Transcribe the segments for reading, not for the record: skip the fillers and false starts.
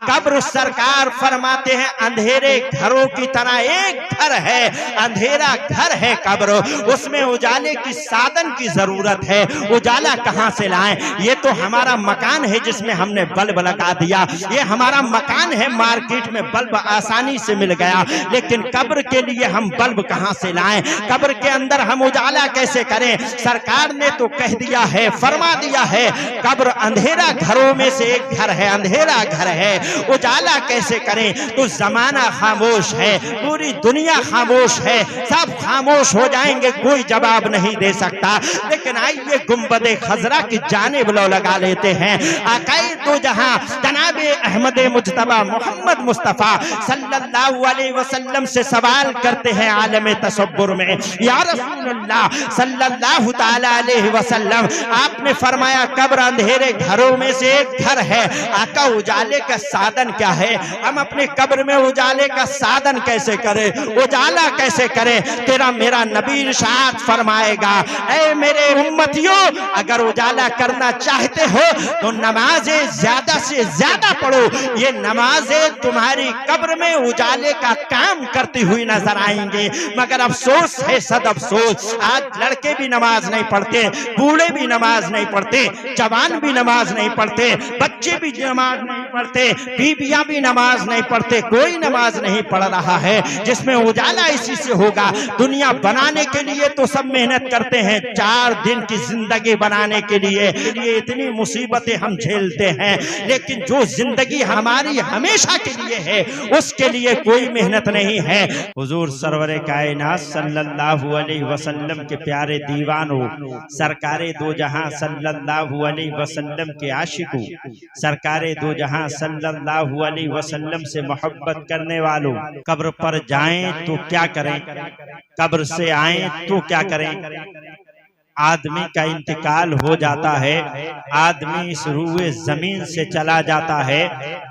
कब्र सरकार फरमाते हैं अंधेरे घरों की तरह एक घर है, अंधेरा घर है कब्र, उसमें उजाले की साधन की जरूरत है। उजाला कहां से लाएं? ये तो हमारा मकान है जिसमें हमने बल्ब लगा दिया, ये हमारा मकान है, मार्केट में बल्ब आसानी से मिल गया, लेकिन कब्र के लिए हम बल्ब कहां से लाएं? कब्र के अंदर हम उजाला कैसे करें? सरकार ने तो कह दिया है, फरमा दिया है, कब्र अंधेरा घरों में से एक घर है, अंधेरा घर है, उजाला कैसे करें? तो जमाना खामोश है, पूरी दुनिया खामोश है, सब खामोश हो जाएंगे, कोई जवाब नहीं दे सकता। लेकिन आइए गुंबद खजरा की जानिब लो लगा लेते हैं। आकाए दो जहां जनाब अहमद मुज्तबा मोहम्मद मुस्तफा सल्लल्लाहु अलैहि वसल्लम से सवाल करते हैं आलम तसव्वुर में, या रसूलल्लाह सल्लल्लाहु ताला अलैहि वसल्लम, आपने फरमाया कब्र अंधेरे घरों में से एक घर है, आका उजाले का साधन क्या है? हम अपने कब्र में उजाले का साधन कैसे करें, उजाला कैसे करें? तेरा मेरा नबी इरशाद फरमाएगा, ऐ मेरे उम्मतियों, अगर उजाला करना चाहते हो तो नमाजें ज्यादा से ज्यादा पढ़ो, ये नमाजें तुम्हारी कब्र में उजाले का काम करती हुई नजर आएंगे। मगर अफसोस है, सद अफसोस, आज लड़के भी नमाज नहीं पढ़ते, बूढ़े भी नमाज नहीं पढ़ते, जवान भी नमाज नहीं पढ़ते, बच्चे भी नमाज नहीं पढ़ते, बीबियां भी नमाज नहीं पढ़ते, कोई नमाज नहीं पढ़ रहा है जिसमें उजाला इसी से होगा। दुनिया बनाने के लिए तो सब मेहनत करते हैं, 4 दिन की जिंदगी बनाने के लिए इतनी मुसीबतें हम झेलते हैं, लेकिन जो जिंदगी हमारी हमेशा के लिए है उसके लिए कोई मेहनत नहीं है। हुजूर सरवरे कायनात सल्लल्लाहु अलैहि वसल्लम के प्यारे दीवानों, सरकारे दो जहां सल्लल्लाहु अलैहि वसल्लम के आशिकों, सरकारे दो जहां सल्लल्लाहु अलैहि वसल्लम से मोहब्बत करने वालों, कब्र पर जाएं तो क्या करें, कब्र से आएं तो क्या करें? आदमी का इंतकाल हो जाता है, आदमी इस रूए जमीन से चला जाता है,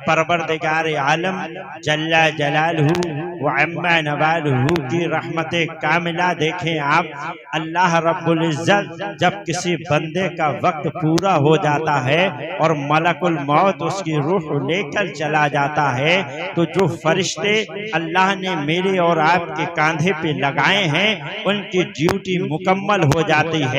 परवरदिगार आलम जल्ला जलालहू व अम्मा नवालहू की रहमते कामिला देखें आप, अल्लाह रब्बुल इज्जत जब किसी बंदे का वक्त पूरा हो जाता है और मलकुल मौत उसकी रूह लेकर चला जाता है, तो जो फरिश्ते अल्लाह ने मेरे और आपके कांधे पे लगाए हैं उनकी ड्यूटी मुकम्मल हो जाती है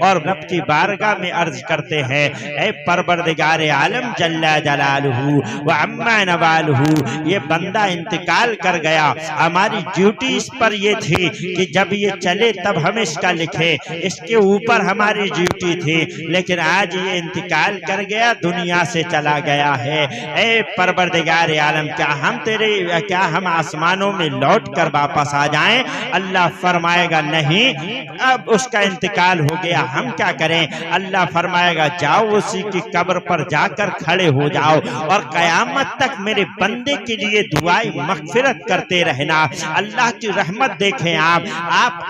और रब की बारगाह में अर्ज करते हैं, ऐ परवरदिगार आलम जल्ला जलालहू व अम्मा नवालहू, ये बंदा इंतकाल कर गया, हमारी ड्यूटी इस पर ये थी कि जब ये चले तब हम इसका लिखे, इसके ऊपर हमारी ड्यूटी थी, लेकिन आज ये इंतकाल कर गया, दुनिया से चला गया है। ऐ परवरदिगार आलम, क्या हम आसमानों में लौट कर वापस आ जाएं? अल्लाह फरमाएगा नहीं, अब उसका इंतकाल हो गया, हम क्या करें? अल्लाह फरमाएगा जाओ उसी की कब्र पर जाकर खड़े हो जाओ और कयामत तक मेरे बंदे के लिए दुआएं मगफिरत करते रहना। अल्लाह की रहमत देखें आप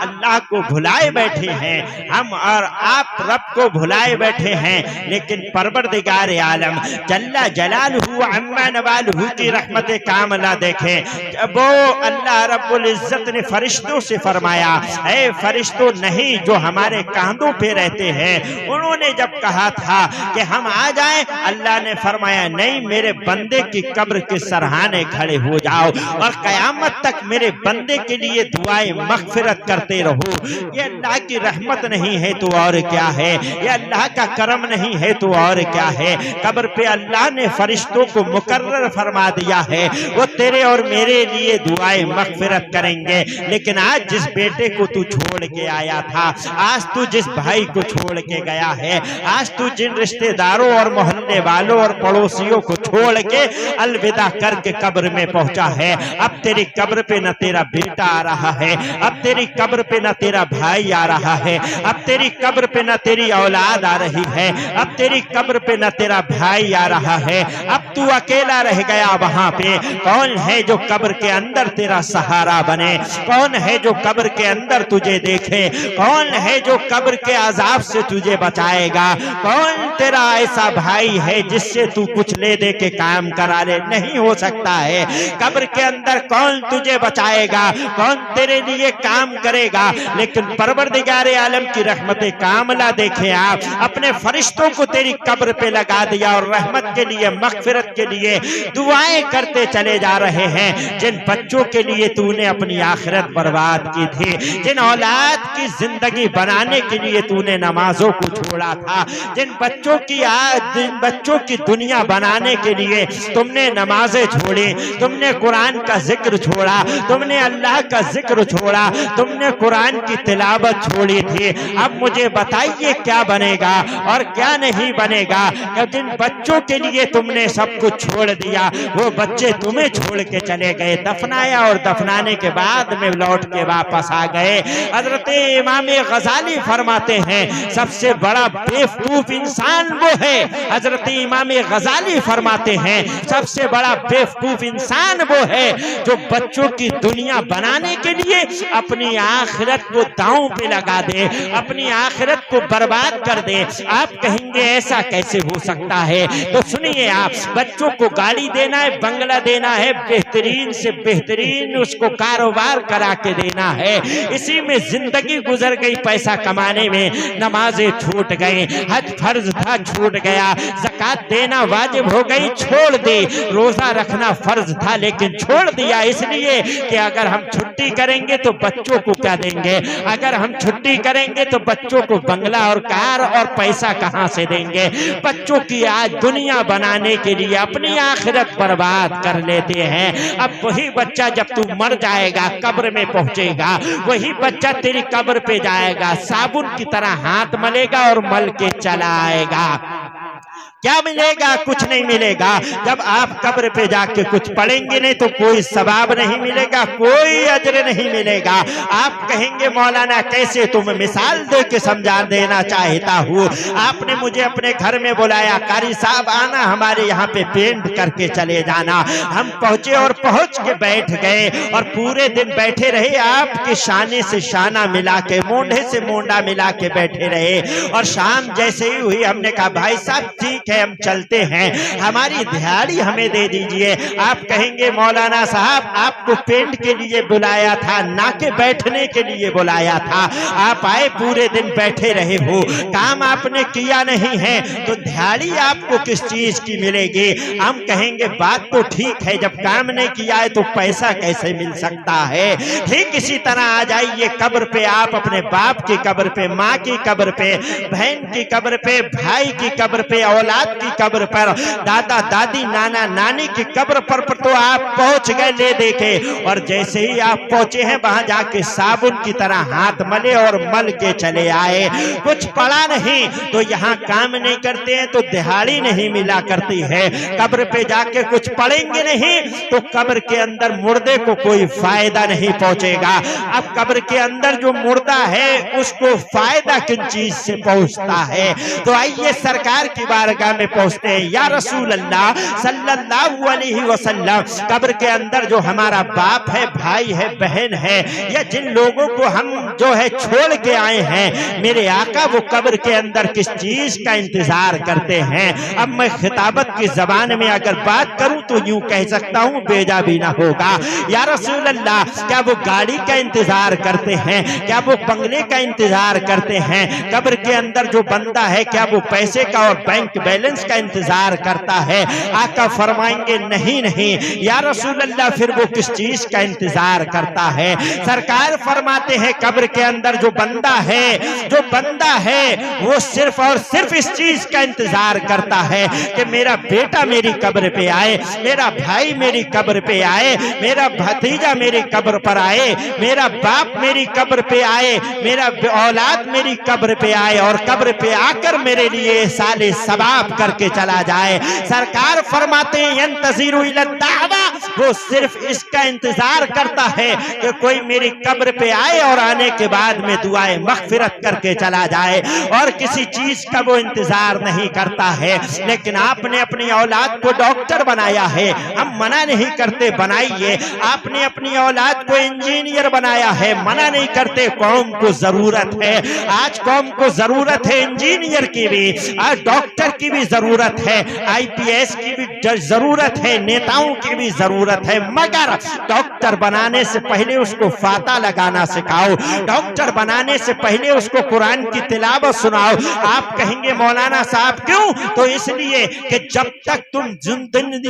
अल्लाह को भुलाए बैठे हैं, हम और आप रब को भुलाए बैठे हैं, लेकिन परवरदिगार आलम जल्ला जलालहू अम्मा नवालहू की रहमत कामिला देखें। वो अल्लाह रब्बुल इज्जत ने फरिश्तों से फरमाया, ऐ फरिश्तों, नहीं जो हमारे कांधों पे रहते हैं, उन्होंने जब कहा था कि हम आ जाएं, अल्लाह ने फरमाया नहीं, मेरे बंदे की कब्र के सरहाने खड़े हो जाओ और कयामत तक मेरे बंदे के लिए दुआएं मगफिरत करते रहो। ये अल्लाह की रहमत नहीं है तो और क्या है, ये अल्लाह का करम नहीं है तो और क्या है। कब्र पे अल्लाह ने फरिश्तों को मुकर्रर फरमा दिया है, वो तेरे और मेरे लिए दुआएं मगफिरत करेंगे। लेकिन आज जिस बेटे को तू छोड़ के आया था, आज तू जिस भाई को छोड़ के गया है, आज तू जिन रिश्तेदारों और मोहल्ले वालों और पड़ोसियों को छोड़ के अलविदा करके कब्र में पहुंचा है, अब तेरी कब्र पे न तेरा बेटा आ रहा है, अब तेरी कब्र पे न तेरा भाई आ रहा है, अब तेरी कब्र पे न तेरी औलाद आ रही है, अब तेरी कब्र पे न तेरा भाई आ रहा है, अब तू अकेला रह गया वहां पे। कौन है जो कब्र के अंदर तेरा सहारा बने? कौन है जो कब्र के अंदर तुझे देखे? कौन है जो कब्र के अजाब से तुझे बचाएगा? कौन तेरा ऐसा भाई है जिससे तू कुछ ले दे के काम करा ले? नहीं हो सकता है। कब्र के अंदर कौन तुझे बचाएगा? कौन तेरे लिए काम करेगा? लेकिन परवरदिगार आलम की रहमत कामला देखे आप, अपने फरिश्तों को तेरी कब्र पे लगा दिया और रहमत के लिए, मगफिरत के लिए दुआएं करते चले जा रहे हैं। जिन बच्चों के लिए तूने अपनी आखिरत बर्बाद की थी, जिन औलाद की जिंदगी बनाने के लिए तूने नमाजों को छोड़ा था, जिन बच्चों की दुनिया बनाने के लिए तुमने नमाजें छोड़ी, तुमने कुरान का जिक्र छोड़ा, तुमने अल्लाह का जिक्र छोड़ा, तुमने कुरान की तिलावत छोड़ी थी। अब मुझे बताइए क्या बनेगा और क्या नहीं बनेगा? जिन बच्चों के लिए तुमने सब कुछ छोड़ दिया, वो बच्चे तुम्हें छोड़ के चले गए, दफनाया और दफनाने के बाद में लौट के वापस आ गए। हजरत इमाम गजाली फरमाते हैं सबसे बड़ा बेवकूफ इंसान वो है, हजरत इमाम गजाली फरमाते हैं सबसे बड़ा बेवकूफ इंसान वो है जो बच्चों की दुनिया बनाने के लिए अपनी आखिरत को दांव पे लगा दे, अपनी आखिरत को बर्बाद कर दे। आप कहेंगे ऐसा कैसे हो सकता है? तो सुनिए आप, बच्चों को गाड़ी देना है, बंगला देना है, बेहतरीन से बेहतरीन उसको कारोबार करा के देना है, इसी में जिंदगी गुजर गई पैसा कमाने में, नमाजें छूट गई, हज फर्ज था छूट गया, ज़कात देना वाजिब हो गई छोड़ दी, रोजा रखना फर्ज था लेकिन छोड़ दिया, इसलिए कि अगर हम छुट्टी करेंगे तो बच्चों को क्या देंगे, अगर हम छुट्टी करेंगे तो बच्चों को बंगला और कार और पैसा कहां से देंगे। बच्चों की आज दुनिया बनाने के लिए अपनी आखिरत बर्बाद कर लेते हैं। अब वही बच्चा जब तू मर जाएगा, कब्र में पहुंचेगा, वही बच्चा तेरी कब्र पे जाएगा, साबुन की तरह हाथ मलेगा और मल के चला आएगा। क्या मिलेगा? कुछ नहीं मिलेगा। जब आप कब्र पे जाके कुछ पढ़ेंगे नहीं तो कोई सवाब नहीं मिलेगा, कोई अजर नहीं मिलेगा। आप कहेंगे मौलाना कैसे? तुम मिसाल दे के समझा देना चाहता हूँ। आपने मुझे अपने घर में बुलाया, कारी साहब आना हमारे यहाँ पे पेंट करके चले जाना। हम पहुंचे और पहुंच के बैठ गए और पूरे दिन बैठे रहे, आपके शाने से शाना मिला के, मोंढे से मोंढा मिला के बैठे रहे। और शाम जैसे ही हुई हमने कहा भाई साहब ठीक है हम चलते हैं, हमारी दिहाड़ी हमें दे दीजिए। आप कहेंगे मौलाना साहब आपको पेंट के लिए बुलाया था, ना के बैठने के लिए बुलाया था। आप आए पूरे दिन बैठे रहे हो, काम आपने किया नहीं है, तो दिहाड़ी आपको किस चीज की मिलेगी? हम कहेंगे बात तो ठीक है, जब काम नहीं किया है तो पैसा कैसे मिल सकता है? ठीक इसी तरह आ जाइए कब्र पे, आप अपने बाप की कब्र पे, माँ की कब्र पे, बहन की कब्र पे, भाई की कब्र पे, औलाद की कब्र पर, दादा दादी नाना नानी की कब्र पर तो आप पहुंच गए ले देखे। और जैसे ही आप पहुंचे हैं वहां जाके साबुन की तरह हाथ मले और मल के चले आए। कुछ पढ़ा नहीं तो यहाँ काम नहीं करते हैं तो दिहाड़ी नहीं मिला करती है। कब्र पे जाके कुछ पढ़ेंगे नहीं तो कब्र के अंदर मुर्दे को कोई फायदा नहीं पहुंचेगा। अब कब्र के अंदर जो मुर्दा है उसको फायदा किन चीज से पहुंचता है? तो आइए सरकार की बारगाह में पहुंचते हैं। या रसूल अल्लाह सल्लल्लाहु अलैहि वसल्लम, कब्र के अंदर जो हमारा बाप है, भाई है, बहन है, या जिन लोगों को हम जो है छोड़ के आए हैं, मेरे आका वो कब्र के अंदर किस चीज का इंतजार करते हैं? अब मैं खिताबत की जबान में अगर बात करूं तो यूं कह सकता हूं बेजा भी ना होगा। या रसूल अल्लाह क्या वो गाड़ी का इंतजार करते हैं? क्या वो बंगले का इंतजार करते हैं? कब्र के अंदर जो बंदा है क्या वो पैसे का और बैंक बैलेंस का इंतजार करता है? आका फरमाएंगे नहीं नहीं। या रसूल अल्लाह फिर वो किस चीज का इंतजार करता है? सरकार फरमाते हैं कब्र के अंदर जो बंदा है वो सिर्फ और सिर्फ इस चीज का इंतजार करता है कि मेरा बेटा मेरी कब्र पे आए, मेरा भाई मेरी कब्र पे आए, मेरा भतीजा मेरी कब्र पर आए, मेरा बाप मेरी कब्र पे आए, मेरा औलाद मेरी कब्र पे आए और कब्र पे आकर मेरे लिए साले सवाब करके चला जाए। सरकार फरमाते हैं यंतज़िरु इला दावा वो सिर्फ इसका इंतजार करता है कि कोई मेरी कब्र पे आए और आने के बाद में दुआए मगफिरत करके चला जाए, और किसी चीज का वो इंतजार नहीं करता है। लेकिन आपने अपनी औलाद को डॉक्टर बनाया है, हम मना नहीं करते बनाइए। आपने अपनी औलाद को इंजीनियर बनाया है, मना नहीं करते, कौम को जरूरत है। आज कौम को जरूरत है इंजीनियर की भी, आज डॉक्टर की भी जरूरत है, IPS की भी जरूरत है, नेताओं की भी जरूरत है। मगर डॉक्टर बनाने से पहले उसको फाता लगाना सिखाओ, डॉक्टर बनाने से पहले उसको कुरान की तिलावत सुनाओ। आप कहेंगे मौलाना साहब क्यों? तो इसलिए कि जब तक तुम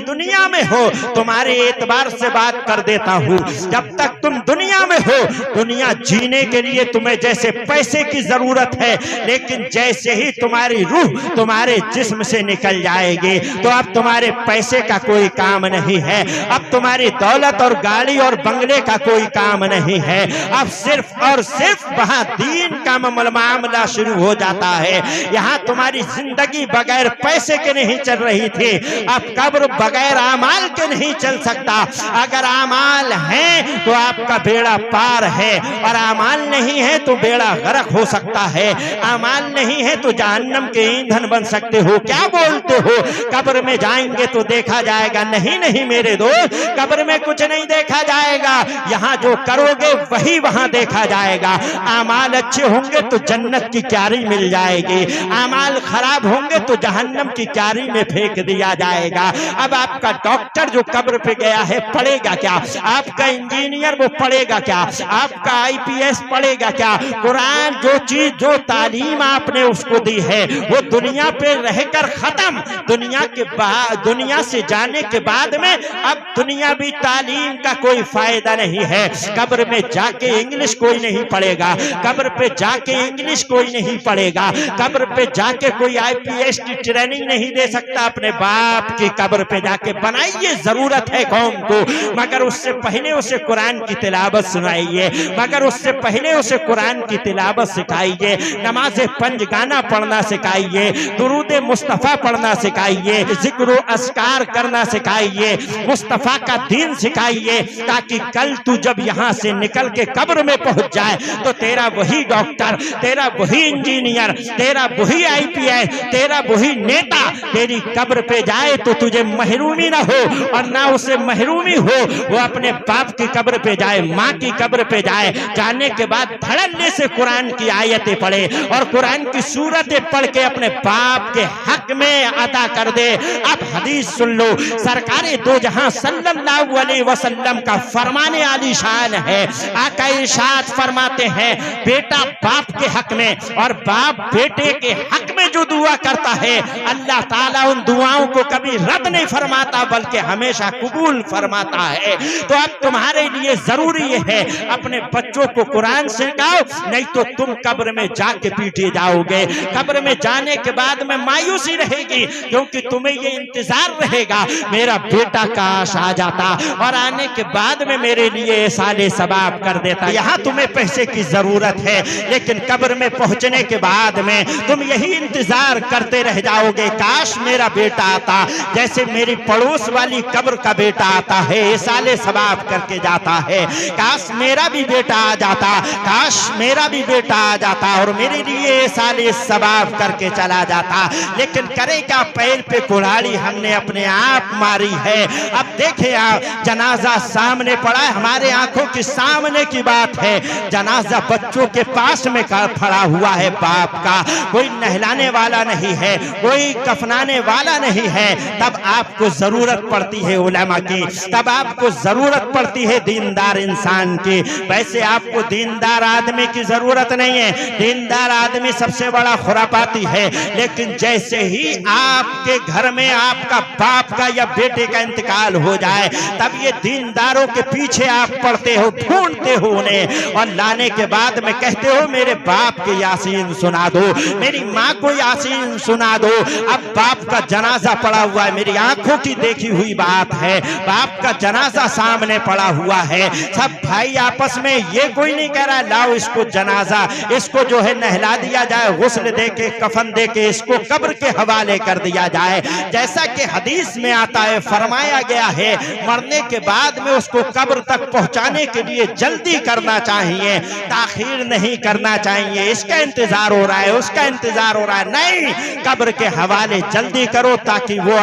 दुनिया में हो, तुम्हारे एतबार से बात कर देता हूँ, जब तक तुम दुनिया में हो, दुनिया जीने के लिए तुम्हें जैसे पैसे की जरूरत है, लेकिन जैसे ही तुम्हारी रूह तुम्हारे जिस्म से निकल जाएगी तो अब तुम्हारे पैसे का कोई काम नहीं है, अब तुम्हारी दौलत और गाड़ी और बंगले का कोई काम नहीं है, अब सिर्फ और सिर्फ वहां दीन का मामला शुरू हो जाता है। यहाँ तुम्हारी जिंदगी बगैर पैसे के नहीं चल रही थी, अब कब्र बगैर आमाल के नहीं चल सकता। अगर आमाल है तो आपका बेड़ा पार है, और आमाल नहीं है तो बेड़ा गर्क हो सकता है। आमाल नहीं है तो जहन्नम के ईंधन बन सकते हो। क्या बोलते हो? कब्र में जाएंगे तो देखा जाएगा? नहीं नहीं मेरे दोस्त, कब्र में कुछ नहीं देखा जाएगा, यहाँ जो करोगे वही वहां देखा जाएगा। आमाल अच्छे होंगे तो जन्नत की क्यारी मिल जाएगी, आमाल खराब होंगे तो जहन्नम की क्यारी में फेंक दिया जाएगा। अब आपका डॉक्टर जो कब्र पे गया है पढ़ेगा क्या? आपका इंजीनियर वो पढ़ेगा क्या? आपका IPS पढ़ेगा क्या? कुरान जो चीज जो तालीम आपने उसको दी है वो दुनिया पे रहकर खत्म, दुनिया से जाने के बाद में अब दुनिया भी तालीम का कोई फायदा नहीं है। कब्र में जाके इंग्लिश कोई नहीं पढ़ेगा, कब्र पे जाके इंग्लिश कोई नहीं पढ़ेगा, कब्र पे जाके कोई IPS की ट्रेनिंग नहीं दे सकता अपने बाप की कब्र पे जाके। बनाइए, जरूरत है कौम को, मगर उससे पहले उसे कुरान की तिलावत सुनाइए, मगर उससे पहले उसे कुरान की तिलावत सिखाइए, नमाज पंजगाना पढ़ना सिखाइए, दुरूद मुस्तफा पढ़ना सिखाइए, जिक्र अस्कार करना सिखाइए, मुस्तफा का दीन सिखाइए, ताकि कल तू जब यहाँ से निकल के कब्र में पहुंच जाए तो तेरा वही डॉक्टर, तेरा वही इंजीनियर, तेरा वही IPS, तेरा वही नेता तेरी कब्र पे जाए तो तुझे महरूमी ना हो, और ना उसे महरूमी हो वो अपने बाप की कब्र पे जाए, माँ की कब्र पे जाए, जाने के बाद धड़ल्ले से कुरान की आयतें पढ़े और कुरान की सूरतें पढ़ के अपने बाप के हक में अदा कर दे। अब हदीस सुन लो, सरकारे दो जहां सल्लल्लाहु अलैहि वसल्लम का फरमाने आली शान है। आका इरशाद फरमाते हैं, बेटा बाप के हक में और बाप बेटे के हक में जो दुआ करता है अल्लाह ताला उन दुआओं को कभी रद्द नहीं फरमाता बल्कि हमेशा कबूल फरमाता है। तो अब तुम्हारे लिए जरूरी है अपने बच्चों को कुरान सिखाओ, नहीं तो तुम कब्र में जाके पीटे जाओगे। कब्र में जाने के बाद में मायूसी रहेगी, क्योंकि तुम्हें ये इंतजार रहेगा मेरा बेटा काश आ जाता और आने के बाद में मेरे लिए साले सवाब कर देता। यहाँ तुम्हें पैसे की जरूरत है, लेकिन कब्र में पहुंचने के बाद में तुम यही इंतजार करते रह जाओगे, काश मेरा बेटा आता, जैसे मेरी पड़ोस वाली कब्र का बेटा आता है साले सवाब करके जाता है। काश मेरा भी बेटा आ जाता, काश मेरा भी बेटा आ जाता और मेरे लिए साले सवाब करके चला जाता। लेकिन करे क्या, पैर पे कुल्हाड़ी हमने अपने आप मारी है। अब देखे आप, जनाजा सामने पड़ा है, हमारे आंखों के सामने की बात है, जनाजा बच्चों के पास में खड़ा हुआ है बाप का, कोई नहलाने वाला नहीं है, कोई कफनाने वाला नहीं है। तब आपको जरूरत पड़ती है उलमा की, तब आपको जरूरत पड़ती है दीनदार इंसान की। वैसे आपको दीनदार आदमी की जरूरत नहीं है, दीनदार आदमी सबसे बड़ा खुरापाती है, लेकिन जैसे ही आपके घर में आपका बाप का या बेटे का इंतकाल हो जाए तब ये दीनदारों के पीछे आप पड़ते हो, ढूंढते हो उन्हें और लाने के बाद में कहते हो मेरे बाप के यासीन सुना दो, मेरी माँ को यासीन सुना दो। अब बाप का जनाजा पड़ा हुआ है, मेरी आंखों की देखी हुई बात है, बाप का जनाजा सामने पड़ा हुआ है, सब भाई आपस में, ये कोई नहीं कह रहा लाओ इसको जनाजा, इसको जो है नहला दिया जाए, गुस्ल दे के कफन दे के इसको कब्र के हवाले कर दिया जाए। जैसा कि हदीस में आता है, फरमाया गया है मरने के बाद में उसको कब्र तक पहुंचाने के लिए जल्दी करना चाहिए, ताखीर नहीं करना चाहिए। इसका इंतजार हो रहा है, उसका इंतजार हो रहा है, नहीं, कब्र के हवाले जल्दी करो ताकि वो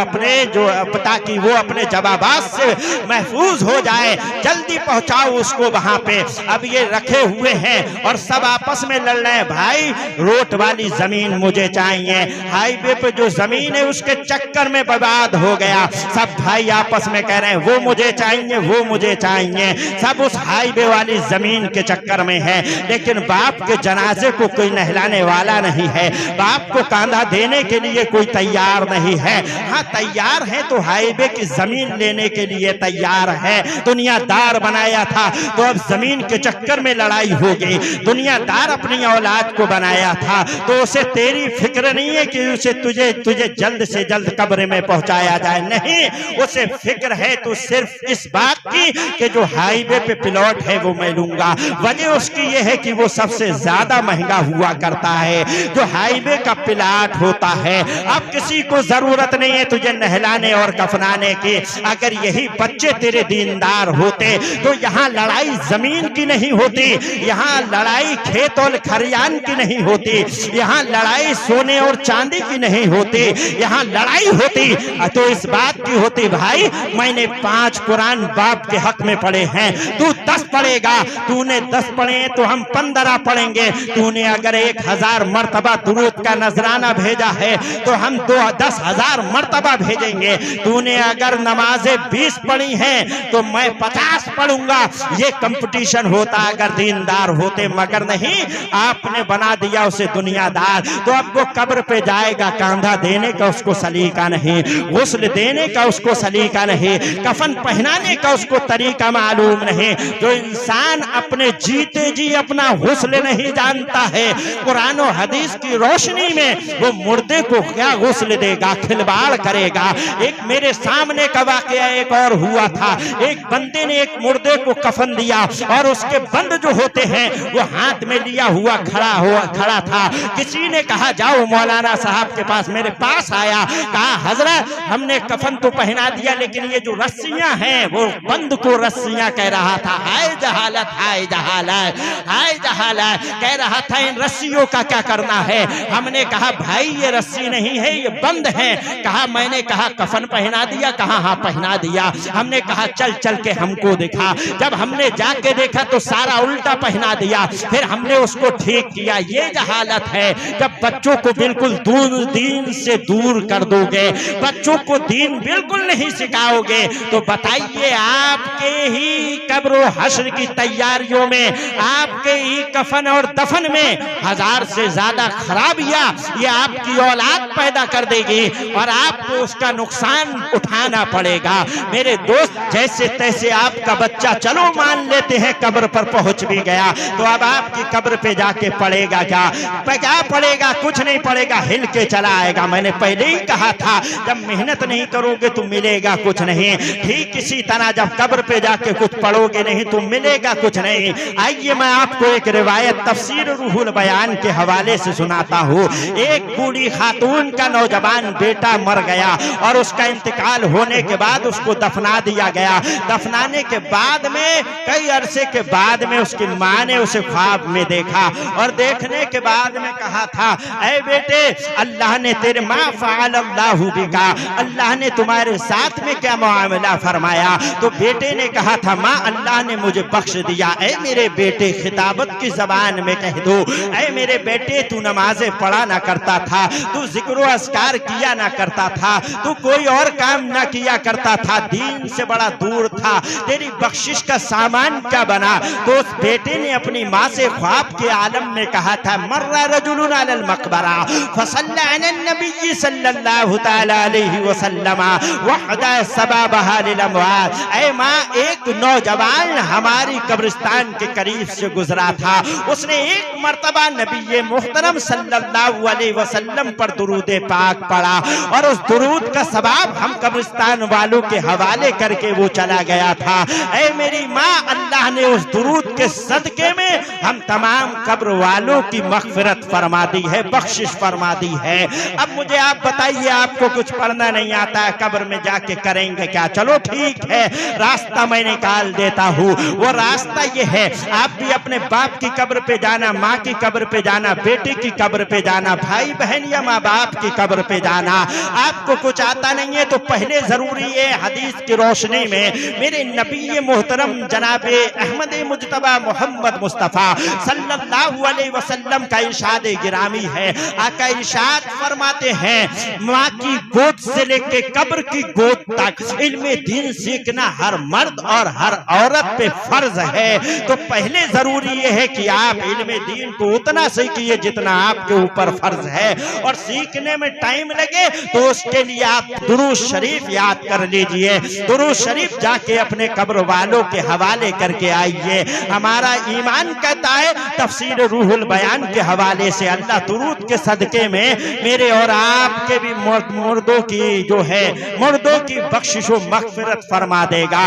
अपने जवाबात से महफूज हो जाए। जल्दी पहुंचाओ उसको वहां पे। अब ये रखे हुए हैं और सब आपस में लड़ रहे हैं, भाई रोड वाली जमीन मुझे चाहिए, हाईवे पे जो जमीन है उसके चक्कर में बर्बाद हो गया। सब भाई आपस में कह रहे हैं वो मुझे चाहिए, वो मुझे चाहिए, सब उस हाईवे वाली जमीन के चक्कर में है। लेकिन बाप के जनाजे को कोई नहलाने वाला नहीं है, बाप को कांधा देने के लिए कोई तैयार नहीं है। हाँ तैयार है तो हाईवे की जमीन लेने के लिए तैयार है। दुनियादार बनाया था तो अब जमीन के चक्कर में लड़ाई होगी। दुनियादार अपनी औलाद को बनाया था तो उसे तेरी फिक्र नहीं है कि उसे तुझे जल्द से जल्द कब्र में पहुंचाया जाए, नहीं, उसे फिक्र है तो सिर्फ इस बात की कि जो हाईवे पे प्लॉट है वो मैं लूंगा। वजह उसकी ये है कि वो सबसे ज्यादा महंगा हुआ करता है जो हाईवे का प्लॉट होता है। अब किसी को जरूरत नहीं है तुझे नहलाने और कफनाने की। अगर यही बच्चे तेरे दीनदार होते तो यहाँ लड़ाई जमीन की नहीं होती, यहाँ लड़ाई खेत और खरियान की नहीं होती, यहाँ लड़ाई सोने और चांदी की नहीं होती, यहाँ लड़ाई होती तो इस बात की होती, भाई मैंने 5 कुरान बाप के हक में पढ़े हैं, तू 10 पढ़ेगा, तूने 10 पढ़े तो हम 15 पढ़ेंगे। तूने अगर 1000 मर्तबा दुरूद का नजराना भेजा है तो हम 10,000 मर्तबा भेजेंगे। तूने अगर नमाजें 20 पढ़ी हैं तो मैं 50 पढ़ूंगा। ये कंपटीशन होता अगर दीनदार होते, मगर नहीं, आपने बना दिया उसे दुनियादार। तो अब वो कब्र पे जाएगा, कांधा देने का उसको सलीका नहीं, गुस्ल देने का उसको सलीका नहीं, कफन पहनाने का उसको तरीका मालूम नहीं। जो इंसान अपने जीते जी अपना गुस्ल नहीं जानता है, कुरान और हदीस की रोशनी में वो मुर्दे को क्या गुस्ल देगा, खिलवाड़ करेगा। एक मेरे सामने का वाकया एक और हुआ था, एक बंदे ने एक मुर्दे को कफन दिया और उसके बंद जो होते हैं वो हाथ में लिया हुआ खड़ा था। किसी ने कहा जाओ मौलाना साहब के पास, मेरे पास आया, कहा हजरत हमने कफन तो पहना दिया लेकिन ये जो रस्सियां हैं वो बंद को रस्सियां कह रहा था। हाय जहालत, हाय जहालत, हाय जहालत, कह रहा था इन रस्सियों का क्या करना है। हमने कहा भाई ये रस्सी नहीं है, ये बंद है। कहा मैंने कहा कफन पहना दिया, कहा हाँ पहना दिया। हमने कहा चल चल के हमको दिखा। जब हमने जाके देखा तो सारा उल्टा पहना दिया। फिर हमने उसको ठीक किया। ये जहालत है जब बच्चों को बिल्कुल दीन से दूर कर दोगे, बच्चों को दीन बिल्कुल नहीं सिखाओगे, तो बताइए आपके ही कब्र हश्र की तैयारियों में, आपके ही कफन और दफन में 1000 से ज्यादा खराबियां ये आपकी औलाद पैदा कर देगी और आपको उसका नुकसान उठाना पड़ेगा। मेरे दोस्त, जैसे तैसे आपका बच्चा चलो मान लेते हैं कब्र पर पहुंच भी गया, तो अब आपकी कब्र पे जाके पड़ेगा क्या पड़ेगा? कुछ नहीं पड़ेगा, हिल के चला आएगा। मैंने पहले ही कहा था जब मेहनत नहीं करोगे तो मिलेगा कुछ नहीं। ठीक इसी तरह जब कब्र पे जाके कुछ पढ़ोगे नहीं तो मिलेगा कुछ नहीं। आइए मैं आपको एक रिवायत तफसीर रूहुल बयान के हवाले से सुनाता हूँ। एक बूढ़ी खातून का नौजवान बेटा मर गया और उसका इंतकाल होने के बाद उसको दफना दिया गया। दफनाने के बाद में कई अरसे के बाद में उसकी माँ ने उसे ख्वाब में देखा और देखने के बाद में कहा था, ऐ बेटे, अल्लाह ने तेरे माँ फ़अलल्लाहु बिका, अल्लाह ने तुम्हारे साथ में क्या मामला फरमाया? तो बेटे ने कहा था, माँ अल्लाह ने मुझे बख्श दिया। ऐ मेरे बेटे, खिताबत की जबान में कह दो, ऐ मेरे बेटे, तू नमाजें पढ़ा ना करता था, तू जिक्र अस्कार किया ना करता था, तू कोई और काम ना किया करता था, दीन से बड़ा दूर था, तेरी बख्शिश का सामान क्या बना? तो उस बेटे ने अपनी माँ से ख्वाब के आलम में कहा था, मर्रा रजुलुन अलल मकबरा फसल्ला अलन नबी सल्लल्लाहु तआला अलैहि वसल्लम वहदा सबाबहा लिल अमवात। ऐ माँ, एक नौजवान हमारी कब्रिस्तान के करीब से गुजरा था, उसने एक मर्तबा नबी मुहतरम सल्लल्लाहु अलैहि वसल्लम पर दुरूद पाक पढ़ा और उस दुरूद का सवाब हम कब्रिस्तान वालों के हवाले करके वो चला गया था। ऐ मेरी माँ, अल्लाह ने उस दुरूद के सदके में हम तमाम कब्र वालों की मग़फ़िरत फरमा दी है, बख्शिश फरमा दी है। अब मुझे आप बताइए, आपको कुछ पढ़ना नहीं आता है, कब्र में जाके करेंगे क्या? चलो ठीक है, रास्ता मैं निकाल देता हूँ। वो रास्ता ये है, आप भी अपने बाप की कब्र पे जाना, माँ की कब्र पे जाना, बेटे की कब्र पे जाना, भाई बहन या माँ बाप की कब्र पे जाना। आपको कुछ आता नहीं है तो पहले जरूरी है हदीस की रोशनी में मेरे नबी मोहतरम जनाबे अहमद मुज्तबा मोहम्मद मुस्तफ़ा सल्लल्लाहु अलैहि वसल्लम का इरशाद गिरामी है। आका इरशाद फरमाते हैं, माँ की गोद से लेके कब्र की गोद तक इल्मे दीन सीखना हर मर्द और हर औरत पे फर्ज है। तो पहले जरूरी ये है कि आप इल्मे दीन को उतना सीखिए जितना आपके ऊपर फर्ज है, और सीखने में टाइम लगे तो उसके लिए आप दुरूद शरीफ याद कर लीजिए। दुरूद शरीफ जाके अपने कब्र वालों के हवाले करके आइए। हमारा ईमान कहता है तफसीर रूहुल बयान के हवाले से, अल्लाह दुरूद के सदके में मेरे और आपके भी मुर्दों की जो है मुर्दों की बख्शिश व मग़फ़िरत फरमा देगा।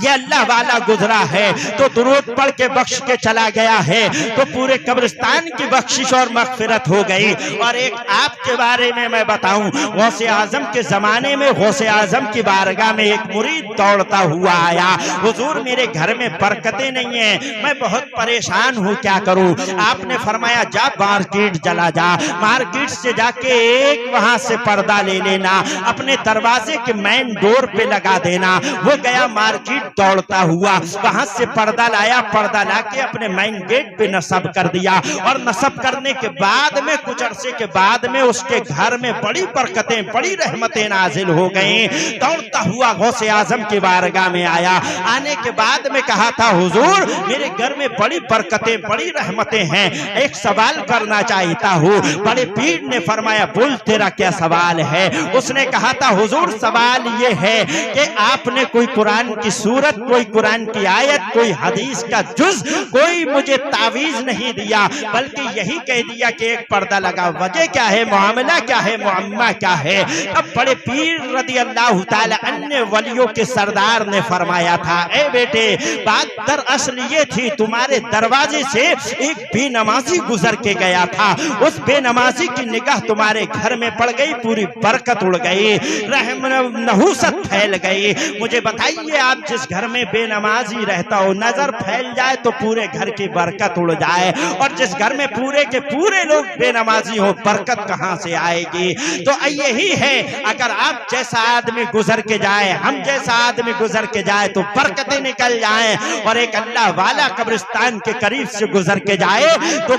ये अल्लाह वाला गुजरा है तो दुरूद पढ़ के बख्श के चला गया है तो पूरे कब्रिस्तान की बख्शिश और मग़फ़िरत हो गई। और एक आपके बारे में मैं बताऊं, गौसे आजम के जमाने में गौसे आजम की बारगाह में एक मुरीद दौड़ता हुआ आया, हुजूर मेरे घर में बरकतें नहीं है, मैं बहुत परेशान हूँ, क्या करूँ? आपने फरमाया जा मार्केट चला जा, मार्केट से जाके एक वहां से पर्दा ले लेना, अपने दरवाजे के मेन डोर पे लगा देना। वो गया मार्केट दौड़ता हुआ, वहां से पर्दा लाया, पर्दा लाके अपने मेन गेट पे नस्ब कर दिया, और नस्ब करने के बाद में कुछ अरसे के बाद में उसके घर में बड़ी बरकतें बड़ी रहमतें नाजिल हो गई। दौड़ता हुआ गौसे आजम की बारगाह में आया, आने के बाद में कहा था हुजूर मेरे घर में बड़ी बरकतें बड़ी रहमतें हैं, एक सवाल करना चाहता हूँ। बड़े पीर ने फरमाया बोल तेरा क्या सवाल है? उसने कहा था हुजूर सवाल ये है कि आपने कोई कुरान की सूरत, कोई कुरान की आयत, कोई हदीस का जुज, कोई मुझे तावीज नहीं दिया, बल्कि यही कह दिया कि एक पर्दा लगा। वजह क्या है, मामला क्या है, मुअम्मा क्या है? अब बड़े पीर रदी अल्लाह ताला अन्य वलियों के सरदार ने फरमाया था, ए बेटे बात दरअसल ये थी, तुम्हारे दरवाजे से एक बेनमाजी गुजर के गया था, उस बेनमाजी की निगाह तुम्हारे घर में पड़ गई, पूरी बरकत उड़ गई, रहम नहूसत फैल गई। मुझे बताइए आप जिस घर में बेनमाजी रहता हो, नजर फैल जाए तो पूरे घर की बरकत उड़ जाए, और जिस घर में पूरे के पूरे लोग बेनमाजी हो बरकत कहां से आएगी? तो यही है, अगर आप जैसा आदमी गुजर के जाए, हम जैसा आदमी गुजर के जाए तो बरकतें निकल जाए, और एक अल्लाह वाला कब्रिस्तान के करीब से गुजर के जाए तो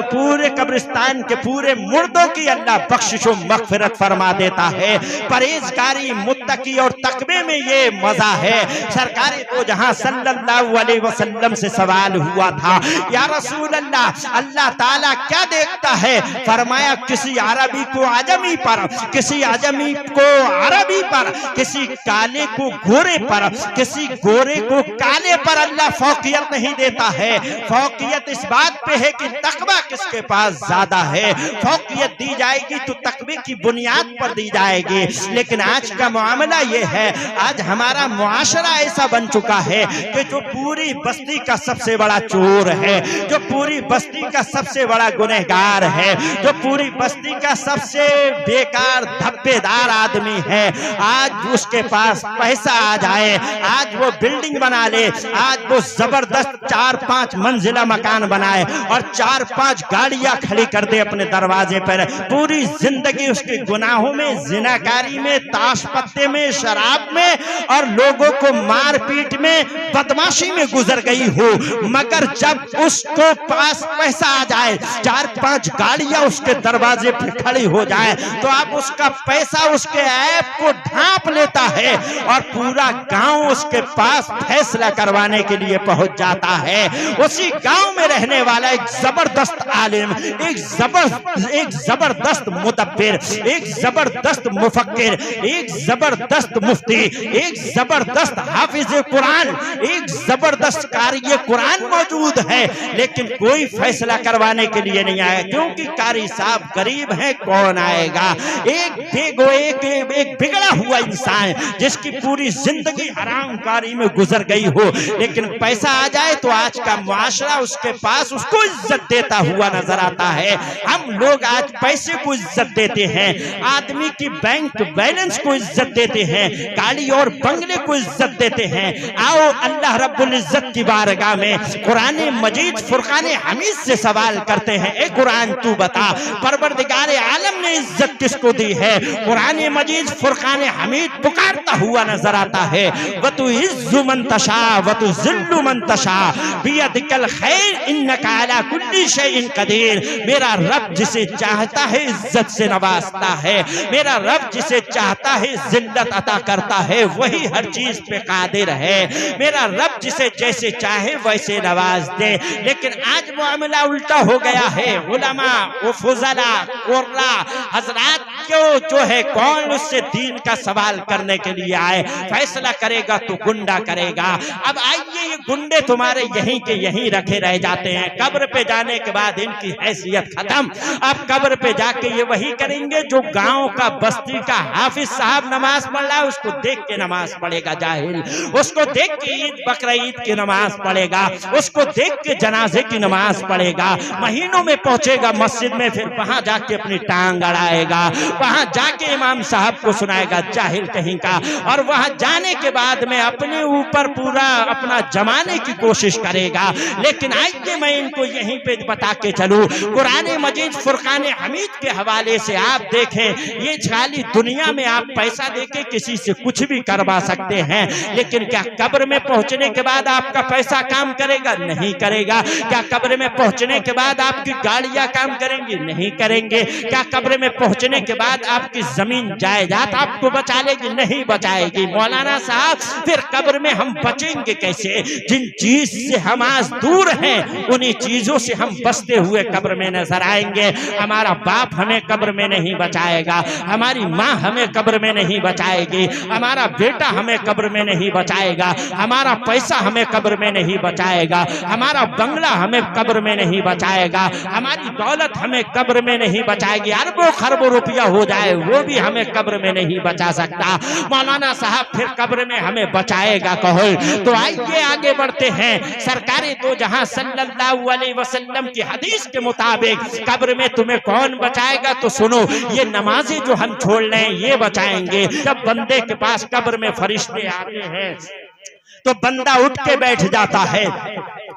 पूरे कब्रिस्तान के पूरे मुर्दों की अल्लाह बख्शिश व मग़फ़िरत फरमा देता है। परहेज़गारी, मुत्तकी और तकवे में ये मजा है। सरकार तो जहां सल्लल्लाहु अलैहि वसल्लम से सवाल हुआ था, या रसूल अल्लाह, अल्लाह ताला क्या देखता है? फरमाया किसी अरबी को आजमी पर, किसी आजमी को अरबी पर, किसी काले को गोरे पर, किसी गोरे को काले पर अल्लाह फौकियत नहीं देता है। फौकियत इस बात पे है कि तकवा किसके पास ज्यादा है, फौकियत दी जाएगी तो तकवे की बुनियाद पर दी जाएगी। लेकिन आज का मामला ये है, आज हमारा मुआशरा ऐसा बन चुका है कि जो पूरी बस्ती का सबसे बड़ा चोर है, जो पूरी बस्ती का सबसे बड़ा गुनहगार है, जो पूरी बस्ती का सबसे बेकार धब्बेदार आदमी है, आज उसके पास पैसा आ जाए, आज वो बिल्डिंग बना ले, आज वो जबरदस्त 4-5 मंजिला मकान बनाए और 4-5 गाड़ियां खड़ी कर दे अपने दरवाजे पर, पूरी जिंदगी उसके गुनाहों में, जिनाकारी में, ताश पत्ते में, शराब में और लोगों को मारपीट में, बदमाशी में गुजर गई हो, मगर जब उसको पास पैसा आ जाए, 4-5 गाड़ियां उसके दरवाजे पर खड़ी हो जाए, तो अब उसका पैसा उसके ऐप को ढांप लेता है और पूरा गांव उसके पास फैसला करवाने के लिए पहुंच जाता है। उसी गांव में रहने वाला एक जबरदस्त आलिम, एक जबरदस्त मुदब्बिर, एक जबरदस्त मुफक्किर, एक जबरदस्त मुफ्ती, एक जबरदस्त हाफिज कुरान, एक जबरदस्त कारी कुरान मौजूद है, लेकिन कोई फैसला करवाने के लिए नहीं आया, क्योंकि कारी साहब गरीब है, कौन आएगा? एक बिगड़ा हुआ इंसान जिसकी पूरी जिंदगी हरामकारी में में गुजर गई हो, लेकिन पैसा आ जाए तो आज का मुआशरा उसके पास उसको इज्जत देता हुआ नजर आता है। हम लोग आज पैसे को इज्जत देते हैं, आदमी की बैंक बैलेंस को इज्जत देते हैं, गाड़ी और बंगले को इज्जत देते हैं। आओ अल्लाह रब्बुल इज्जत की बारगाह में कुरान मजीद फुरकान हमीद से सवाल करते हैं, ए कुरान तू बता परवरदिगार आलम ने इज्जत किसको दी है? कुरान मजीद फुरकान हमीद पुकारता हुआ नजर आता है, वतु इज्जु मन तशा वतु जिल्लु मन तशा बियदिकल खैर इन्नका अला कुल्ली शैइन कदीर। मेरा रब जिसे चाहता है इज्जत से नवाजता है, मेरा रब जिसे चाहता है जिल्लत अता करता है, वही हर चीज पे कादिर है। मेरा रब जिसे जैसे चाहे वैसे नवाज दे। लेकिन आज मामला उल्टा हो गया है। उलमा व फुज़ला कुर्रा हजरात क्यों जो है कौन उससे दीन का सवाल करने के लिए आए, फैसला करेगा तो गुंडा करेगा। अब आइए ये गुंडे तुम्हारे यहीं के यहीं रखे रह जाते हैं, कब्र पे जाने के बाद इनकी हैसियत खत्म। अब कब्र पे जाके ये वही करेंगे जो गांव का बस्ती का हाफिज साहब नमाज पढ़ रहा है उसको देख के नमाज पढ़ेगा जाहिल, उसको देख के ईद बकरा ईद की नमाज पढ़ेगा, उसको देख के जनाजे की नमाज पढ़ेगा, महीनों में पहुंचेगा मस्जिद में, फिर वहां जाके अपनी टांग अड़ाएगा, वहां जाके इमाम साहब को सुनाएगा जाहिल कहीं का, और वहां जाने के बाद में अपने ऊपर पूरा अपना जमाने की कोशिश करेगा। लेकिन आइए मैं इनको यहीं पे बता के चलूं, कुरान मजीद फुरकान हमीद के हवाले से आप देखें, ये खाली दुनिया में आप पैसा देके किसी से कुछ भी करवा सकते हैं, लेकिन क्या कब्र में पहुंचने के बाद आपका पैसा काम करेगा? नहीं करेगा। क्या कब्र में पहुंचने के बाद आपकी गाड़ियां काम करेंगी? नहीं करेंगे। क्या कब्र में पहुंचने के बाद आपकी जमीन जायदाद आपको बचा लेगी? नहीं बचाएगी। मौलाना साहब फिर कब्र में हम बचेंगे कैसे? जिन चीज से हम आज दूर हैं उन्हीं चीजों से हम बसते हुए कब्र में नजर आएंगे। हमारा बाप हमें कब्र में नहीं बचाएगा, हमारी माँ हमें कब्र में नहीं बचाएगी, हमारा बेटा हमें कब्र में नहीं बचाएगा, हमारा पैसा हमें कब्र में नहीं बचाएगा, हमारा बंगला हमें कब्र में नहीं बचाएगा, हमारी दौलत हमें कब्र में नहीं बचाएगी। अरबों खरबों रुपया हो जाए वो भी हमें कब्र में नहीं बचा सकता। मौलाना साहब फिर कब्र में हमें बचाएगा कहो? तो आइए आगे बढ़ते हैं। सरकारे दो जहां सल्लल्लाहु अलैहि वसल्लम की हदीस के मुताबिक कब्र में तुम्हें कौन बचाएगा? तो सुनो, ये नमाजें जो हम छोड़ लें ये बचाएंगे। जब बंदे के पास कब्र में फरिश्ते आते हैं तो बंदा उठ के बैठ जाता है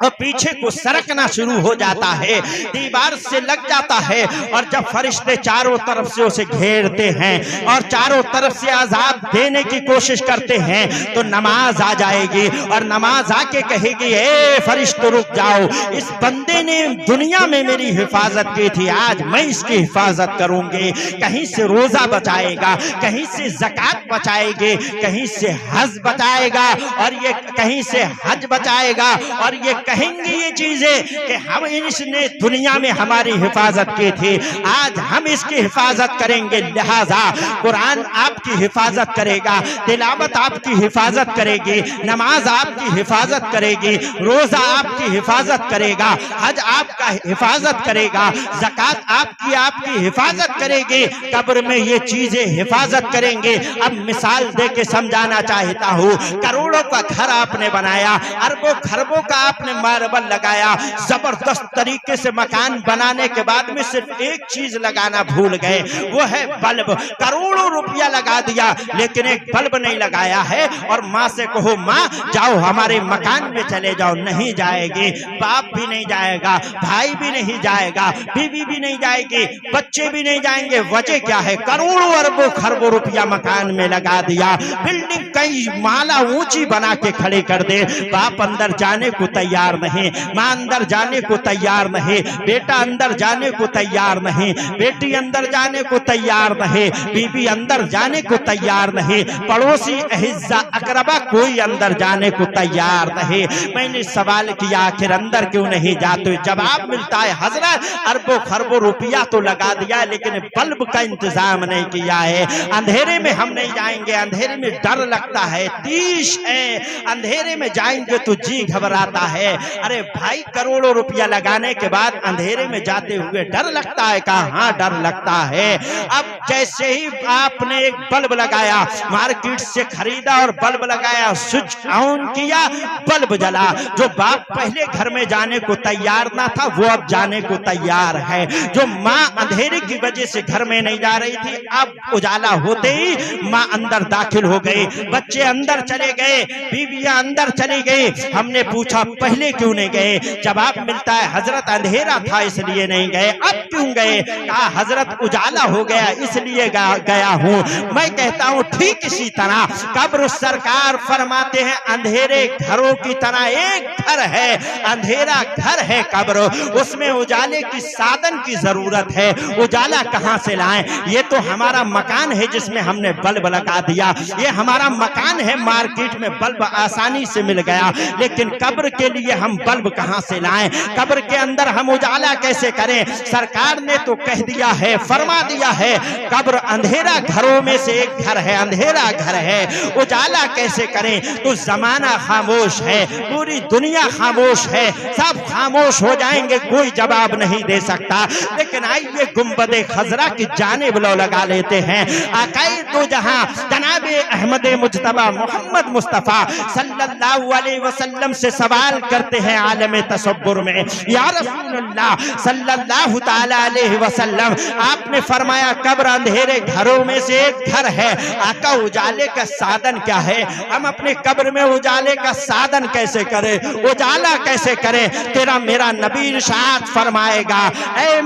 और पीछे को सरकना शुरू हो जाता है, दीवार से लग जाता है, और जब फरिश्ते चारों तरफ से उसे घेरते हैं और चारों तरफ से आजाद देने की कोशिश करते हैं तो नमाज आ जाएगी और नमाज आके कहेगी, ए फरिश्ते रुक जाओ, इस बंदे ने दुनिया में मेरी हिफाजत की थी, आज मैं इसकी हिफाजत करूंगी। कहीं से रोजा बचाएगा, कहीं से ज़कात बचाएगी, कहीं से हज बचाएगा और ये कहीं से हज बचाएगा, और ये कहेंगे ये चीजें कि हम इसने दुनिया में हमारी हिफाजत की थी, आज हम इसकी हिफाजत करेंगे। लिहाजा कुरान आपकी हिफाजत करेगा, तिलावत आपकी हिफाजत करेगी, नमाज आपकी हिफाजत करेगी, रोजा आपकी हिफाजत करेगा, हज आपका हिफाजत करेगा, ज़कात आपकी हिफाजत करेगी। कब्र में ये चीजें हिफाजत करेंगे। अब मिसाल दे के समझाना चाहता हूँ, करोड़ों का घर आपने बनाया, अरबों खरबों का आपने मार्बल लगाया, जबरदस्त तरीके से मकान बनाने के बाद में सिर्फ एक चीज लगाना भूल गए, वो है बल्ब। करोड़ों रुपया लगा दिया लेकिन एक बल्ब नहीं लगाया है। और माँ से कहो, माँ जाओ हमारे मकान में चले जाओ, नहीं जाएगी। बाप भी नहीं जाएगा, भाई भी नहीं जाएगा, बीवी भी नहीं जाएगी, बच्चे भी नहीं जाएंगे। वजह क्या है? करोड़ों अरबों खरबों रुपया मकान में लगा दिया, बिल्डिंग कई माला ऊंची बना के खड़ी कर दे, बाप अंदर जाने को तैयार नहीं, माँ अंदर जाने को तैयार नहीं, बेटा अंदर जाने को तैयार नहीं, बेटी अंदर जाने को तैयार नहीं, बीबी अंदर जाने को तैयार नहीं, पड़ोसी अहिज्जा अकरबा कोई अंदर जाने को तैयार नहीं। मैंने सवाल किया आखिर अंदर क्यों नहीं जाते? जवाब मिलता है, हजरत अरबों खरबों रुपया तो लगा दिया लेकिन बल्ब का इंतजाम नहीं किया है। अंधेरे में हम नहीं जाएंगे, अंधेरे में डर लगता है, तीश है, अंधेरे में जाएंगे तो जी घबराता है। है। अरे भाई, करोड़ों रुपया लगाने के बाद अंधेरे में जाते हुए डर लगता है? कहा हाँ डर लगता है। अब जैसे ही आपने एक बल्ब लगाया, मार्केट से खरीदा और बल्ब लगाया, स्विच ऑन किया, बल्ब जला। जो बाप पहले घर में जाने को तैयार ना था वो अब जाने को तैयार है। जो माँ अंधेरे की वजह से घर में नहीं जा रही थी, अब उजाला होते ही माँ अंदर दाखिल हो गई, बच्चे अंदर चले गए, बीवियां अंदर चली गई। हमने पूछा पहले क्यों नहीं गए? जवाब मिलता है हजरत अंधेरा था इसलिए नहीं गए। अब क्यों गए? कहा हजरत उजाला हो गया इसलिए गया हूँ। मैं कहता हूँ ठीक इसी तरह कब्र सरकार फरमाते हैं अंधेरे घरों की तरह एक घर है, अंधेरा घर है कब्र, उसमें उजाले की साधन की जरूरत है। उजाला कहाँ से लाएं? ये तो हमारा मकान है जिसमें हमने बल्ब लगा दिया, ये हमारा मकान है, मार्केट में बल्ब आसानी से मिल गया, लेकिन कब्र के लिए हम बल्ब कहाँ से लाएं? कब्र के अंदर हम उजाला कैसे करें? सरकार ने तो कह दिया है, फरमा दिया है, कब्र अंधेरा घरों में से एक घर है, अंधेरा घर है, उजाला कैसे करें? तो जमाना खामोश है, पूरी दुनिया खामोश है, सब खामोश हो जाएंगे, कोई जवाब नहीं दे सकता। लेकिन आइए गुंबदे खजरा की जानिब लो लगा लेते हैं। आकाए दो जहां जनाबे अहमद मुज्तबा मोहम्मद मुस्तफा सल्लल्लाहु अलैहि वसल्लम से सवाल करते हैं आलम तसव्वुर में, या रसूलल्लाह सल्लल्लाहु ताला अलैहि वसल्लम, आपने फरमाया कब्र अंधेरे घरों में से एक घर है, आका उजाले का साधन क्या है? हम अपने कब्र में उजाले का साधन कैसे करें, उजाला कैसे करें? तेरा मेरा नबी इरशाद फरमाएगा, ऐ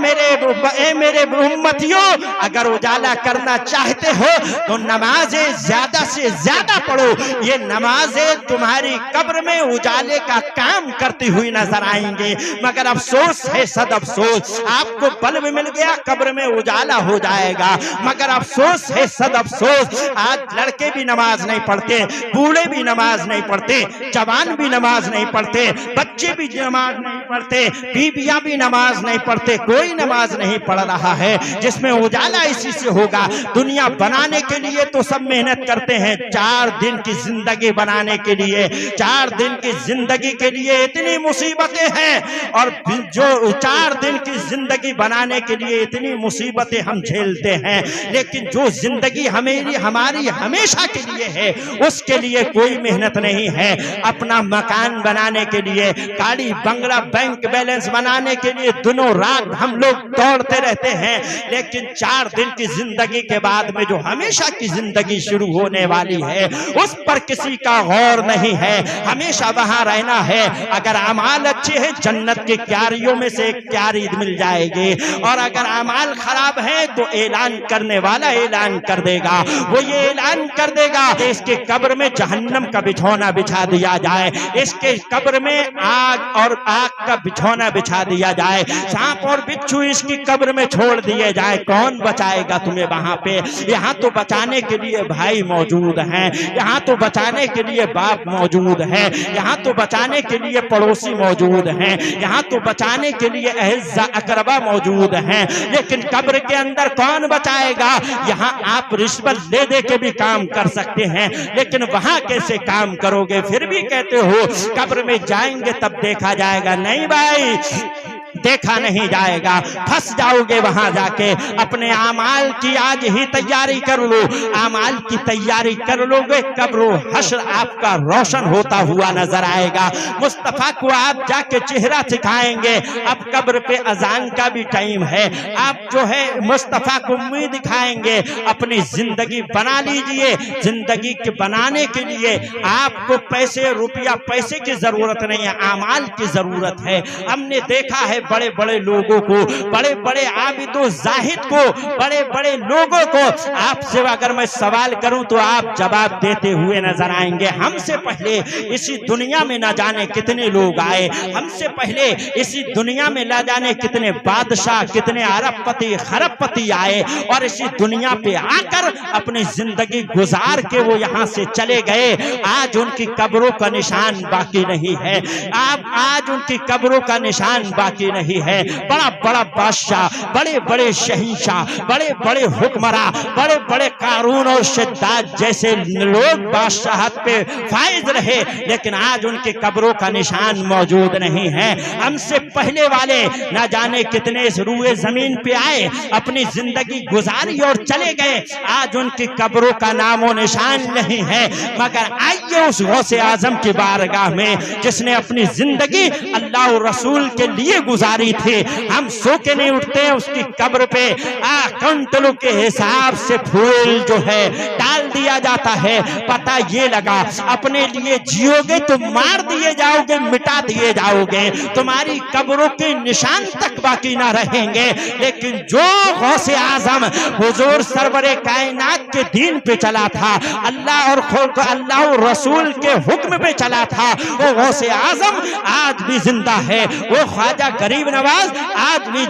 मेरे उम्मतियों, अगर उजाला करना चाहते हो तो नमाजें ज्यादा से ज्यादा पढ़ो, ये नमाजें तुम्हारी कब्र में उजाले का काम करती हुई नजर आएंगे। मगर अफसोस है, सद अफसोस, आपको बल्ब मिल गया कब्र में उजाला हो जाएगा, मगर अफसोस है, सद अफसोस, आज लड़के भी नमाज नहीं पढ़ते, बूढ़े भी नमाज नहीं पढ़ते, जवान भी नमाज नहीं पढ़ते, बच्चे भी नमाज नहीं पढ़ते, बीबियां भी नमाज नहीं पढ़ते, कोई नमाज नहीं पढ़ रहा है जिसमें उजाला इसी से होगा। दुनिया बनाने के लिए तो सब मेहनत करते हैं, 4 दिन की जिंदगी बनाने के लिए, 4 दिन की जिंदगी के लिए इतनी मुसीबतें हैं, और जो 4 दिन की जिंदगी बनाने के लिए इतनी मुसीबतें हम झेलते हैं, लेकिन जो जिंदगी हमारी हमेशा के लिए है उसके लिए कोई मेहनत नहीं है। अपना मकान बनाने के लिए, गाड़ी बंगला बैंक बैलेंस बनाने के लिए दिनों रात हम लोग दौड़ते रहते हैं, लेकिन 4 दिन की जिंदगी के बाद में जो हमेशा की जिंदगी शुरू होने वाली है उस पर किसी का गौर नहीं है। हमेशा वहां रहना है। अगर अमाल अच्छे हैं जन्नत की क्यारियों में से एक क्यारी मिल जाएगी, और अगर अमाल खराब है तो ऐलान करने वाला ऐलान कर देगा, वो ये ऐलान कर देगा कि इसके कब्र में जहन्नम का बिछौना बिछा दिया जाए, इसके कब्र में आग और आग का बिछौना बिछा दिया जाए, सांप और बिच्छू इसकी कब्र में छोड़ दिए जाए। कौन बचाएगा तुम्हें वहां पे? यहाँ तो बचाने के लिए भाई मौजूद हैं, यहाँ तो बचाने के लिए बाप मौजूद है, यहाँ तो बचाने के लिए पड़ोसी मौजूद हैं, यहाँ तो बचाने के लिए अहज़्ज़ा अकरबा मौजूद हैं, लेकिन कब्र के अंदर कौन बचाएगा? यहाँ आप रिश्वत ले दे के भी काम कर सकते हैं, लेकिन वहां कैसे काम करोगे? फिर भी कहते हो कब्र में जाएंगे तब देखा जाएगा। नहीं भाई, देखा नहीं जाएगा, फंस जाओगे वहां जाके। अपने आमाल की आज ही तैयारी कर लो, आमाल की तैयारी कर लोगे, कब्र हश्र आपका रोशन होता हुआ नजर आएगा। मुस्तफा को आप जाके चेहरा सिखाएंगे। अब कब्र पे अजान का भी टाइम है, आप जो है मुस्तफा को मुंह दिखाएंगे। अपनी जिंदगी बना लीजिए। जिंदगी के बनाने के लिए आपको पैसे रुपया पैसे की जरूरत नहीं है, आमाल की जरूरत है। हमने देखा है बड़े बड़े लोगों को, बड़े बड़े आबिदो जाहिद को, बड़े बड़े लोगों को आपसे अगर मैं सवाल करूं तो आप जवाब देते हुए नजर आएंगे। हमसे पहले इसी दुनिया में ना जाने कितने लोग आए, हमसे पहले इसी दुनिया में ना जाने कितने बादशाह, कितने अरबपति खरबपति आए, और इसी दुनिया पे आकर अपनी जिंदगी गुजार के वो यहाँ से चले गए। आज उनकी कब्रों का निशान बाकी नहीं है, आप आज उनकी कब्रों का निशान बाकी नहीं है। बड़ा बड़ा बादशाह, बड़े बड़े शहंशाह, बड़े बड़े हुक्मरां, बड़े बड़े कारून और शिद्दात जैसे लोग बादशाहत पे फायज रहे, लेकिन आज उनके कब्रों का निशान मौजूद नहीं है। हमसे पहले वाले ना जाने कितने रूए जमीन पे आए, अपनी जिंदगी गुजारी और चले गए, आज उनकी कब्रों का नामो निशान नहीं है। मगर आइए उस गौसे आजम की बारगाह में जिसने अपनी जिंदगी अल्लाह और रसूल के लिए गुजारी थी। हम सो के नहीं उठते हैं उसकी कब्र पे कुंतलों के हिसाब से फूल जो है डाल दिया जाता है। पता ये लगा अपने लिए जियोगे तो मार दिए जाओगे, मिटा दिए जाओगे, तुम्हारी कब्रों के निशान तक बाकी ना रहेंगे। लेकिन जो गौसे आजम हुजूर सरवरे कायनात के दीन पे चला था, अल्लाह और रसूल के हुक्म पे चला था, वो गौसे आजम आज भी जिंदा है। वो ख्वाजा गरीब नवाज आज भी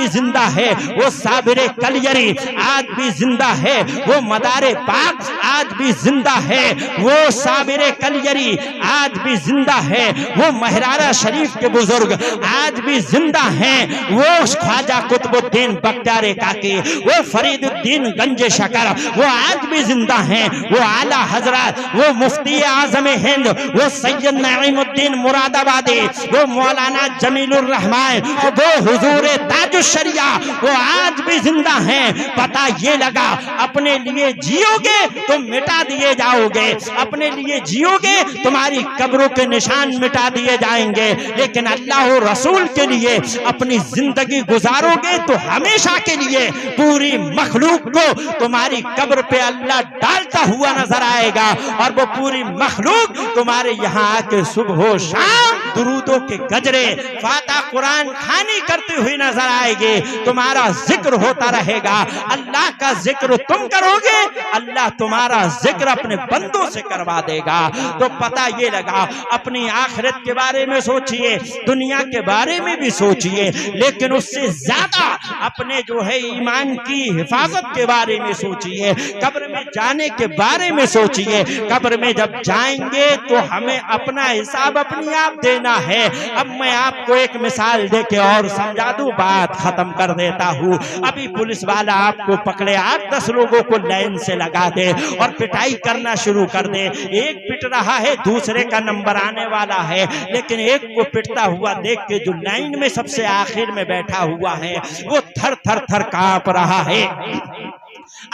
जिंदा है। वो साबिरे कलियरी आज भी जिंदा है। वो मदारे पाक आज भी जिंदा है। वो साबिरे कलियरी आज भी जिंदा है। वो महरारा शरीफ के बुजुर्ग आज भी जिंदा हैं। वो ख्वाजा कुतुबुद्दीन बख्तियार काकी, वो फरीदुद्दीन गंज शकर, वो आज भी जिंदा हैं। वो आला हजरत, वो मुफ्ती आजम हिंद, वो सैयद नईमुद्दीन मुरादाबादी, वो मौलाना जमीलुर रहमान, वो हुजूर ताजुश्शरिया, वो आज भी जिंदा हैं। पता ये लगा अपने लिए जियोगे तो मिटा दिए जाओगे, अपने लिए जियोगे तुम्हारी कब्रों के निशान मिटा दिए जाएंगे, लेकिन अल्लाह और रसूल के लिए अपनी जिंदगी गुजारोगे तो हमेशा के लिए पूरी मखलूक को तुम्हारी कब्र पे अल्लाह डालता हुआ नजर आएगा। और वो पूरी मखलूक तुम्हारे यहाँ आके सुबह शाम दुरूदों के गजरे, फाता कुरान खानी करती हुई नजर आएगी। तुम्हारा जिक्र होता रहेगा, अल्लाह का जिक्र तुम करोगे, अल्लाह तुम्हारा जिक्र अपने बंदों से करवा देगा। तो पता ये लगा अपनी आखिरत के बारे में सोचिए, दुनिया के बारे में भी सोचिए, लेकिन उससे ज्यादा अपने जो है ईमान की हिफाजत के बारे में सोचिए, कब्र में जाने के बारे में सोचिए। कब्र में जब जाएंगे तो हमें अपना हिसाब अपने आप देना है। अब मैं आपको एक मिसाल देके और समझा दूं, बात खत्म कर देता हूँ। अभी पुलिस वाला आपको पकड़े, 8-10 लोगों को लाइन से लगा दे और पिटाई करना शुरू कर दे। एक पिट रहा है, दूसरे का नंबर आने वाला है, लेकिन एक को पिटता हुआ देख के जो लाइन में सबसे आखिर में बैठा हुआ है वो थर थर थर कांप रहा है।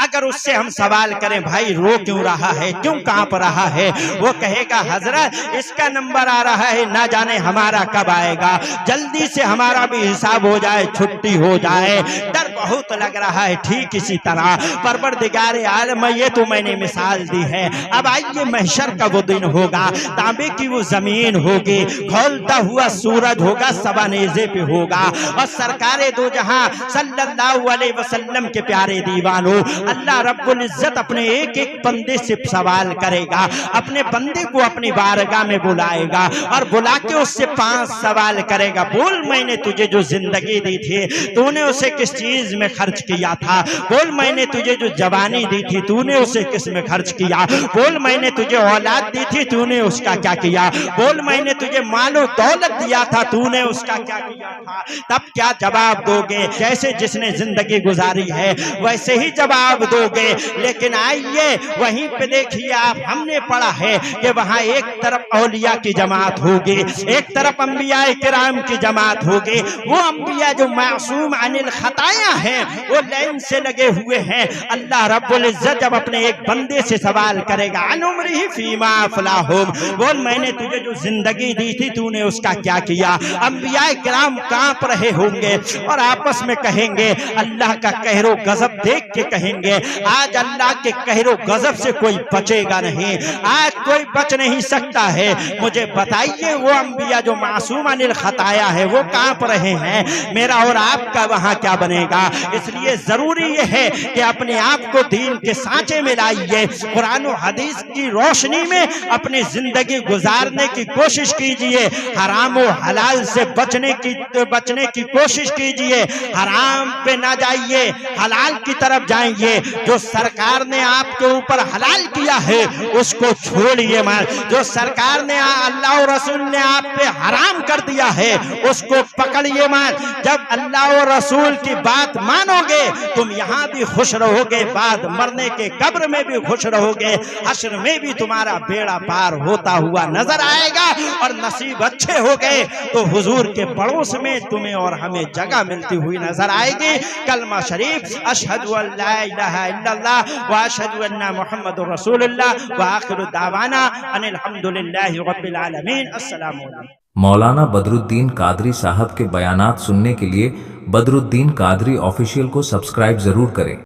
अगर उससे हम सवाल करें भाई रो क्यों रहा है, क्यों कांप रहा है, वो कहेगा हजरत इसका नंबर आ रहा है, ना जाने हमारा कब आएगा, जल्दी से हमारा भी हिसाब हो जाए, छुट्टी हो जाए, डर बहुत लग रहा है। ठीक इसी तरह परवरदिगारे आलम, ये तो मैंने मिसाल दी है। अब आइए महशर का वो दिन होगा, तांबे की वो जमीन होगी, खौलता हुआ सूरज होगा, सबानेजे पे होगा, और सरकारे दो जहां सल्लल्लाहु अलैहि वसल्लम के प्यारे दीवानों, अल्लाह रब्बुल इज्जत अपने एक एक बंदे से सवाल करेगा, अपने बंदे को अपनी बारगाह में बुलाएगा और बुला के उससे 5 सवाल करेगा। बोल मैंने तुझे जो जिंदगी दी थी तूने उसे किस चीज में खर्च किया था, बोल मैंने तुझे जो जवानी दी थी तूने उसे किस में खर्च किया, बोल मैंने तुझे औलाद दी थी तूने उसका क्या किया, बोल मैंने तुझे मालो दौलत दिया था तूने उसका क्या किया था। तब क्या जवाब दोगे? जैसे जिसने जिंदगी गुजारी है वैसे ही जवाब दोगे। लेकिन आइए वहीं पे देखिए आप, हमने पढ़ा है कि वहां एक तरफ औलिया की जमात होगी, एक तरफ अंबिया किराम की जमात होगी। वो अंबिया जो मासूम अनिल खताया हैं वो लाइन से लगे हुए हैं। अल्लाह रब्बुल इज्जत जब अपने एक बंदे से सवाल करेगा अनुमरिही फीमा फलाहुम, बोल मैंने तुझे जो जिंदगी दी थी तूने उसका क्या किया। अंबिया किराम कांप रहे होंगे और आपस में कहेंगे, अल्लाह का कहरो गजब देख के कहेंगे आज अल्लाह के कहरो गजब से कोई बचेगा नहीं, आज कोई बच नहीं सकता है। मुझे बताइए वो अंबिया जो मासूम अनिल खताया है वो कांप रहे हैं, मेरा और आपका वहां क्या बनेगा। इसलिए जरूरी ये है कि अपने आप को दीन के सांचे में लाइए, कुरान और हदीस की रोशनी में अपनी जिंदगी गुजारने की कोशिश कीजिए, हराम और हलाल से बचने की कोशिश कीजिए, हराम पे ना जाइए, हलाल की तरफ जाइए। जाइए। जो सरकार ने आपके ऊपर हलाल किया है उसको छोड़िए मत। जो सरकार ने अल्लाह और रसूल ने आप पे हराम कर दिया है उसको पकड़िए मत। जब अल्लाह और रसूल की बात मानोगे तुम यहाँ भी खुश रहोगे, बाद मरने के कब्र में भी खुश रहोगे, हश्र में भी तुम्हारा बेड़ा पार होता हुआ नजर आएगा। और नसीब अच्छे हो गए तो हुजूर के पड़ोस में तुम्हें और हमें जगह मिलती हुई नजर आएगी। कलमा शरीफ अशहदु अल्ला इलाहा इल्लल्लाह व अशहदु अन्ना मुहम्मदुर रसूलुल्लाह व आखिरु दावाना अनिल हम्दुलिल्लाहि रब्बिल आलमीन। अस्सलामु अलैकुम। मौलाना बदरुद्दीन कादरी साहब के बयानात सुनने के लिए बदरुद्दीन कादरी ऑफिशियल को सब्सक्राइब जरूर करें।